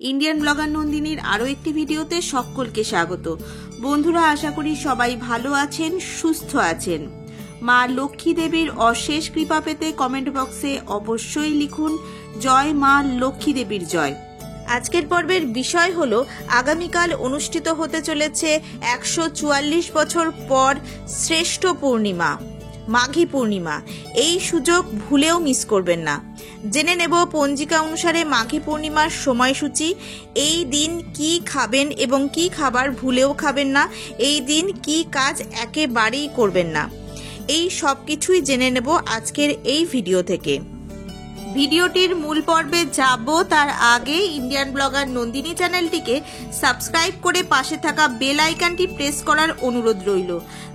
Indian blogger নন্দিনীর আরও একটি ভিডিওতে সকলকে স্বাগত। বন্ধুরা, আশা করি সবাই ভালো আছেন, সুস্থ আছেন। মা লক্ষ্মী দেবীর অশেষ কৃপা পেতে কমেন্ট বক্সে অবশ্যই লিখুন জয় মা লক্ষ্মী দেবীর জয়। আজকের পর্বের বিষয় হলো আগামীকাল অনুষ্ঠিত হতে চলেছে 144 বছর পর শ্রেষ্ঠ পূর্ণিমা, মাঘী পূর্ণিমা। এই সুযোগ ভুলেও মিস করবেন না। জেনে নেব পঞ্জিকা অনুসারে মাঘী পূর্ণিমার সময়সূচি, এই দিন কি খাবেন এবং কি খাবার ভুলেও খাবেন না, এই দিন কি কাজ একেবারেই করবেন না, এই সব কিছুই জেনে নেব আজকের এই ভিডিও থেকে। ভিডিওটির মূল পর্বে যাব তার আগে ইন্ডিয়ান ব্লগার নন্দিনী চ্যানেলটিকে সাবস্ক্রাইব করে পাশে থাকা বেল আইকনটি প্রেস করার অনুরোধ রইল,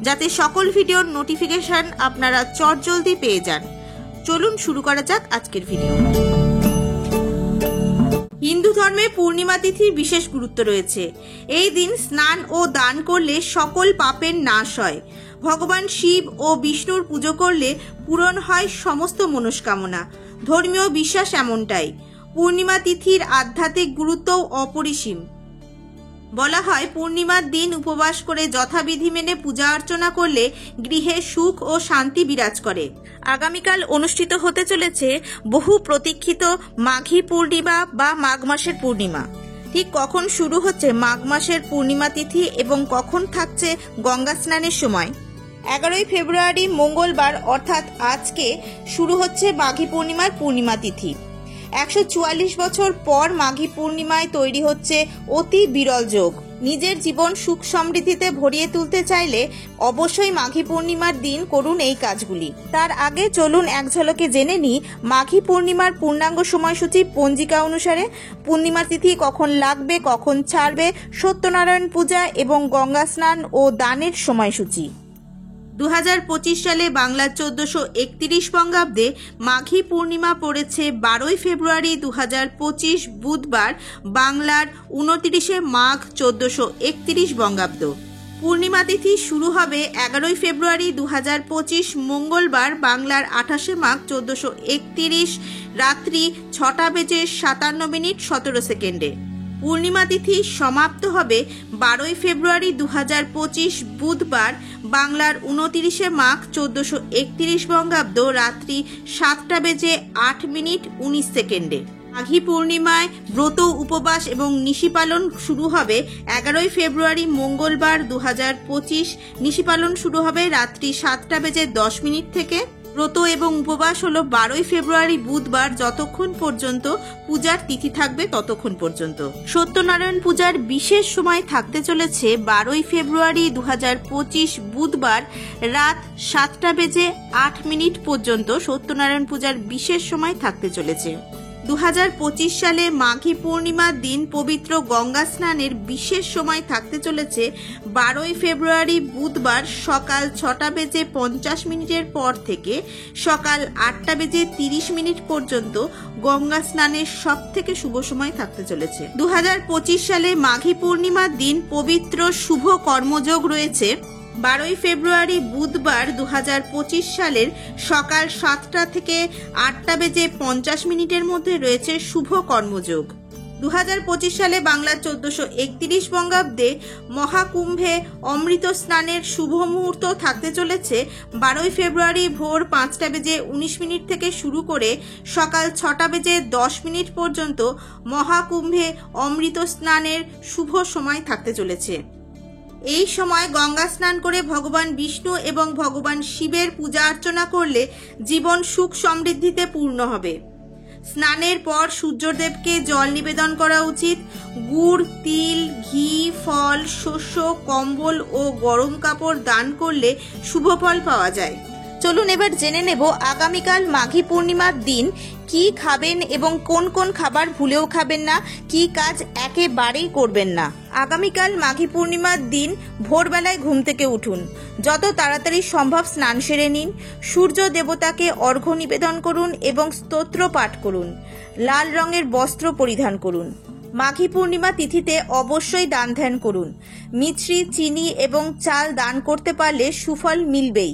যাতে সকল ভিডিওর নোটিফিকেশন আপনারা চটজলদি পেয়ে যান। চলুন শুরু করা যাক আজকের ভিডিও। হিন্দু ধর্মে পূর্ণিমা তিথির বিশেষ গুরুত্ব রয়েছে। এই দিন স্নান ও দান করলে সকল পাপের নাশ হয়। ভগবান শিব ও বিষ্ণুর পুজো করলে পূরণ হয় সমস্ত মনস্কামনা। ধর্মীয় বিশ্বাস এমনটাই। পূর্ণিমা তিথির আধ্যাত্মিক গুরুত্বও অপরিসীম। বলা হয় পূর্ণিমার দিন উপবাস করে যথাবিধি মেনে পূজা অর্চনা করলে গৃহে সুখ ও শান্তি বিরাজ করে। আগামীকাল অনুষ্ঠিত হতে চলেছে বহু প্রতীক্ষিত মাঘী পূর্ণিমা বা মাঘ মাসের পূর্ণিমা। ঠিক কখন শুরু হচ্ছে মাঘ মাসের পূর্ণিমা তিথি এবং কখন থাকছে গঙ্গা স্নানের সময়? 11 ফেব্রুয়ারি মঙ্গলবার অর্থাৎ আজকে শুরু হচ্ছে মাঘী পূর্ণিমার পূর্ণিমা তিথি। 144 বছর পর মাঘী পূর্ণিমায় তৈরি হচ্ছে অতি বিরল যোগ। নিজের জীবন সুখ সমৃদ্ধিতে ভরিয়ে তুলতে চাইলে অবশ্যই মাঘী পূর্ণিমার দিন করুন এই কাজগুলি। তার আগে চলুন এক ঝলকে জেনে নিই মাঘী পূর্ণিমার পূর্ণাঙ্গ সময়সূচি পঞ্জিকা অনুসারে। পূর্ণিমা তিথি কখন লাগবে, কখন ছাড়বে, সত্যনারায়ণ পূজা এবং গঙ্গা স্নান ও দানের সময়সূচি। 2025 সালে বাংলার 1431 বঙ্গাব্দে মাঘী পূর্ণিমা পড়েছে 12 ফেব্রুয়ারি 2025 বুধবার, বাংলার 29 মাঘ 1431 বঙ্গাব্দ। পূর্ণিমা তিথি শুরু হবে 11 ফেব্রুয়ারি 2025 মঙ্গলবার, বাংলার 28 মাঘ 1431 রাত্রি 6:57:17 পূর্ণিমা তিথি সমাপ্ত হবে 12 ফেব্রুয়ারি 2025 বুধবার, বাংলার 29 মাঘ 1431 বঙ্গাব্দ রাত্রি 7:08:19। মাঘী পূর্ণিমায় ব্রত, উপবাস এবং নিশি পালন শুরু হবে 11 ফেব্রুয়ারি মঙ্গলবার 2025। নিশি পালন শুরু হবে রাত্রি 7:10 থেকে। ব্রত এবং উপবাস হলো 12 ফেব্রুয়ারি বুধবার যতক্ষণ পর্যন্ত পূজার তিথি থাকবে ততক্ষণ পর্যন্ত। সত্যনারায়ণ পূজার বিশেষ সময় থাকতে চলেছে 12 ফেব্রুয়ারি 2025 বুধবার রাত 7:08 পর্যন্ত। সত্যনারায়ণ পূজার বিশেষ সময় থাকতে চলেছে। 2025 সালে মাঘী পূর্ণিমার দিন পবিত্র গঙ্গা স্নানের বিশেষ সময় থাকতে চলেছে 12 ফেব্রুয়ারি বুধবার সকাল 6:50 পর থেকে সকাল 8:30 পর্যন্ত গঙ্গা স্নানের সব থেকে শুভ সময় থাকতে চলেছে। 2025 সালে মাঘী পূর্ণিমার দিন পবিত্র শুভ কর্মযোগ রয়েছে 12 ফেব্রুয়ারি বুধবার 2025 সালের সকাল 7টা থেকে 8:50 মধ্যে রয়েছে শুভ কর্মযোগ। 2025 সালে বাংলার 1431 বঙ্গাব্দে মহাকুম্ভে অমৃত স্নানের শুভ মুহূর্ত থাকতে চলেছে 12 ফেব্রুয়ারি ভোর 5:19 থেকে শুরু করে সকাল 6:10 পর্যন্ত মহাকুম্ভে অমৃত স্নানের শুভ সময় থাকতে চলেছে। এই সময় গঙ্গা স্নান করে ভগবান বিষ্ণু এবং ভগবান শিবের পূজা অর্চনা করলে জীবন সুখ সমৃদ্ধিতে পূর্ণ হবে। স্নানের পর সূর্যদেবকে জল নিবেদন করা উচিত। গুড়, তিল, ঘি, ফল, শস্য, কম্বল ও গরম কাপড় দান করলে শুভ ফল পাওয়া যায়। চলুন এবার জেনে নেব আগামীকাল মাঘী পূর্ণিমার দিন কি খাবেন এবং কোন কোন খাবার ভুলেও খাবেন না, কি কাজ একেবারেই করবেন না। আগামীকাল মাঘী পূর্ণিমার দিন ভোরবেলায় ঘুম থেকে উঠুন। যত তাড়াতাড়ি সম্ভব স্নান সেরে নিন। সূর্য দেবতাকে অর্ঘ্য নিবেদন করুন এবং স্তোত্র পাঠ করুন। লাল রঙের বস্ত্র পরিধান করুন। মাঘী পূর্ণিমা তিথিতে অবশ্যই দান ধ্যান করুন। মিছরি, চিনি এবং চাল দান করতে পারলে সুফল মিলবেই।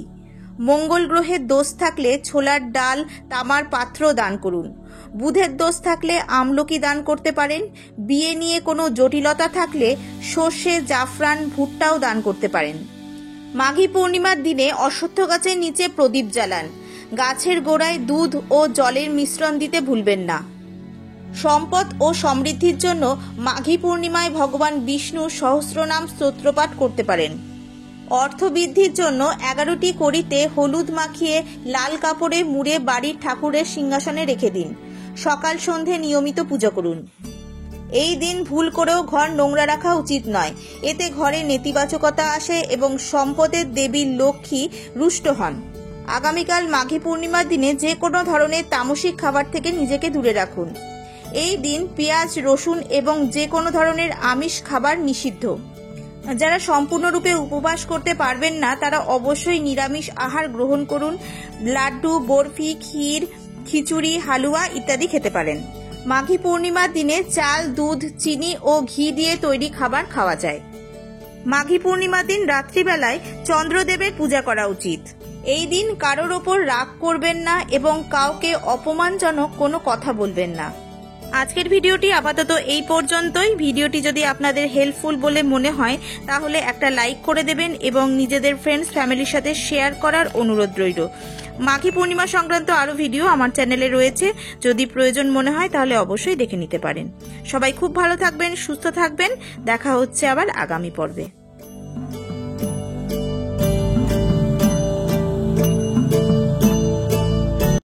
মঙ্গল গ্রহের দোষ থাকলে ছোলার ডাল, তামার পাত্র দান করুন। বুধের দোষ থাকলে আমলকি দান করতে পারেন। বিয়ে নিয়ে কোনো জটিলতা থাকলে সর্ষে, জাফরান, ভুট্টাও দান করতে পারেন। মাঘী পূর্ণিমার দিনে অশ্বত্থ গাছের নিচে প্রদীপ জ্বালান। গাছের গোড়ায় দুধ ও জলের মিশ্রণ দিতে ভুলবেন না। সম্পদ ও সমৃদ্ধির জন্য মাঘী পূর্ণিমায় ভগবান বিষ্ণুর সহস্রনাম স্তোত্রপাঠ করতে পারেন। অর্থবৃদ্ধির জন্য 11টি কড়িতে হলুদ মাখিয়ে লাল কাপড়ে মুড়ে বাড়ির ঠাকুরের সিংহাসনে রেখে দিন। সকাল সন্ধে নিয়মিত পূজা করুন। এই দিন ভুল করেও ঘর নোংরা রাখা উচিত নয়। এতে ঘরে নেতিবাচকতা আসে এবং সম্পদের দেবী লক্ষ্মী রুষ্ট হন। আগামীকাল মাঘী পূর্ণিমার দিনে যে কোনো ধরনের তামসিক খাবার থেকে নিজেকে দূরে রাখুন। এই দিন পেঁয়াজ, রসুন এবং যে কোনো ধরনের আমিষ খাবার নিষিদ্ধ। যারা সম্পূর্ণরূপে উপবাস করতে পারবেন না তারা অবশ্যই নিরামিষ আহার গ্রহণ করুন। লাড্ডু, বরফি, ক্ষীর, খিচুড়ি, হালুয়া ইত্যাদি খেতে পারেন। মাঘী পূর্ণিমার দিনে চাল, দুধ, চিনি ও ঘি দিয়ে তৈরি খাবার খাওয়া যায়। মাঘী পূর্ণিমার দিন রাত্রিবেলায় চন্দ্রদেবের পূজা করা উচিত। এই দিন কারোর ওপর রাগ করবেন না এবং কাউকে অপমানজনক কোনো কথা বলবেন না। আজকের ভিডিওটি আপাতত এই পর্যন্তই। ভিডিওটি যদি আপনাদের হেল্পফুল বলে মনে হয় তাহলে একটা লাইক করে দেবেন এবং নিজেদের ফ্রেন্ডস ফ্যামিলির সাথে শেয়ার করার অনুরোধ রইল। মাঘী পূর্ণিমা সংক্রান্ত আরও ভিডিও আমার চ্যানেলে রয়েছে, যদি প্রয়োজন মনে হয় তাহলে অবশ্যই দেখে নিতে পারেন। সবাই খুব ভালো থাকবেন, সুস্থ থাকবেন। দেখা হচ্ছে আবার আগামী পর্বে।